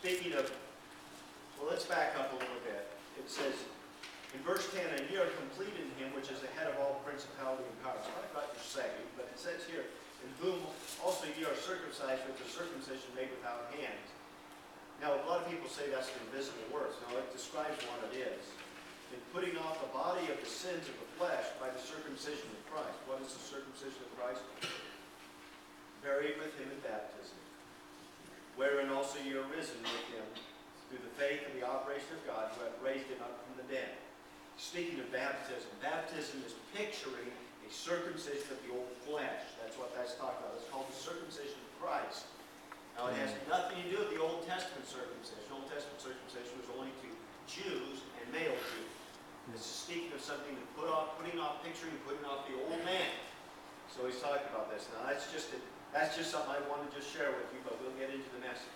speaking of, well, let's back up a little bit. It says in verse 10, and ye are complete in him which is the head of all principality and power. So I thought you're saved, but it says here, in whom also ye are circumcised with the circumcision made without hands. Now, a lot of people say that's an invisible word. Now, it describes what it is. In putting off the body of the sins of the flesh by the circumcision of Christ. What is the circumcision of Christ? Buried with him in baptism, wherein also ye are risen with him through the faith of the operation of God, who hath raised him up from the dead. Speaking of baptism, baptism is picturing a circumcision of the old flesh. That's what that's talking about. It's called the circumcision of Christ. Now, it has nothing to do with the Old Testament circumcision. Old Testament circumcision was only to Jews and male Jews. This is speaking of something that putting off, picturing, putting off the old man. So he's talking about this. Now, that's just something I want to just share with you, but we'll get into the message.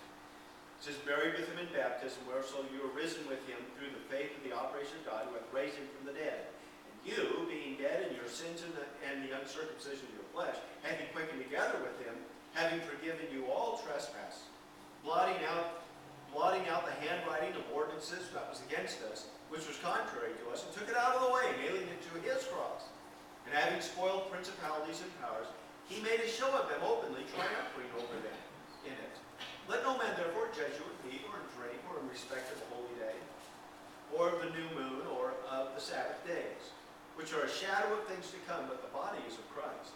It says, buried with him in baptism, whereso you are risen with him through the faith of the operation of God, who hath raised him from the dead. And you, being dead in your sins and the uncircumcision of your flesh, hath he quickened together with him, having forgiven you all trespass, blotting out the handwriting of ordinances that was against us, which was contrary to us, and took it out of the way, nailing it to his cross. And having spoiled principalities and powers, he made a show of them openly, triumphing over them in it. Let no man therefore judge you in meat or in drink or in respect of the holy day, or of the new moon, or of the Sabbath days, which are a shadow of things to come, but the body is of Christ.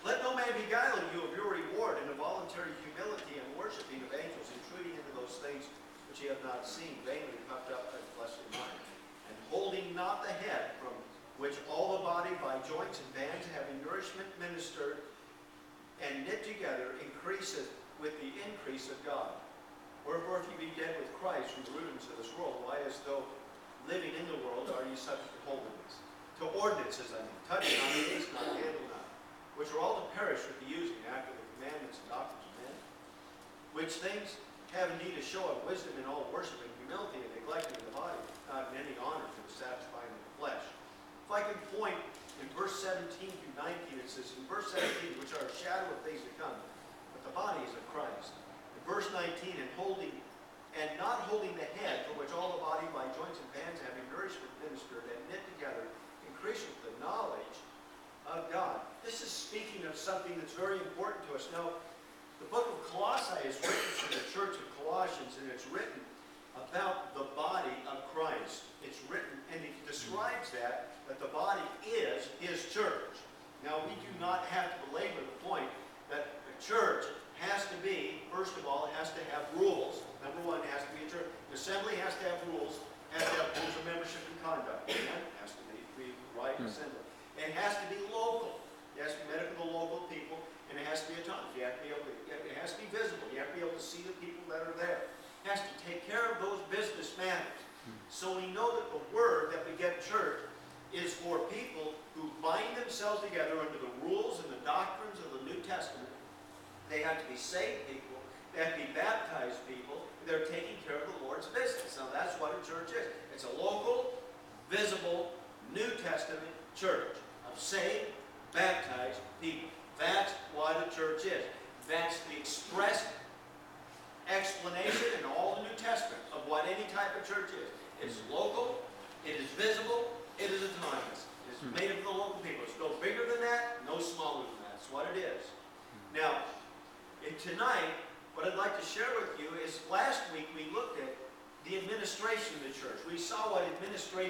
Let no man beguile you of your reward in a voluntary humility and worshiping of angels, intruding into those things which ye have not seen, vainly puffed up by the fleshly mind, and holding not the head, from which all the body by joints and bands having nourishment ministered and knit together increaseth with the increase of God. Wherefore if ye be dead with Christ from the rudiments of this world, why as though living in the world are ye subject to holiness? To ordinances, I mean, touching on the taste not, handle not, which are all to perish with the using after the commandments and doctrines of men. Which things have indeed a show of wisdom in all worship and humility and neglecting of the body, not in any honor to the satisfying of the flesh. If I can point in verse 17 through 19, it says, in verse 17, which are a shadow of things to come, but the body is of Christ. In verse 19, and not holding the head, for which all the body by joints and bands having nourishment ministered and knit together, increaseth the knowledge of God. This is speaking of something that's very important to us. Now, the book of Colossae is written to the church of Colossians, and it's written about the body of Christ. It's written, and it describes that the body is his church. Now, we do not have to belabor the point that the church has to be, first of all, it has to have rules. Number one, it has to be a church. The assembly has to have rules, has to have rules of membership and conduct. It has to be right assembly. And it has to be local. It has to be met with the local people, and it has to be autonomous. You have to be able to, it has to be visible. You have to be able to see the people that are there. It has to take care of those business matters. So we know that the word that we get church is for people who bind themselves together under the rules and the doctrines of the New Testament. They have to be saved people. They have to be baptized people. They're taking care of the Lord's business. Now that's what a church is. It's a local, visible, New Testament church of saved, baptized people. That's what a church is. That's the expressed explanation in all the New Testament of what any type of church is. It's local, it is visible, it is autonomous. It's made up of the local people. It's no bigger than that, no smaller than that. That's what it is. Now, tonight, what I'd like to share with you is last week we looked at the administration of the church. We saw what administration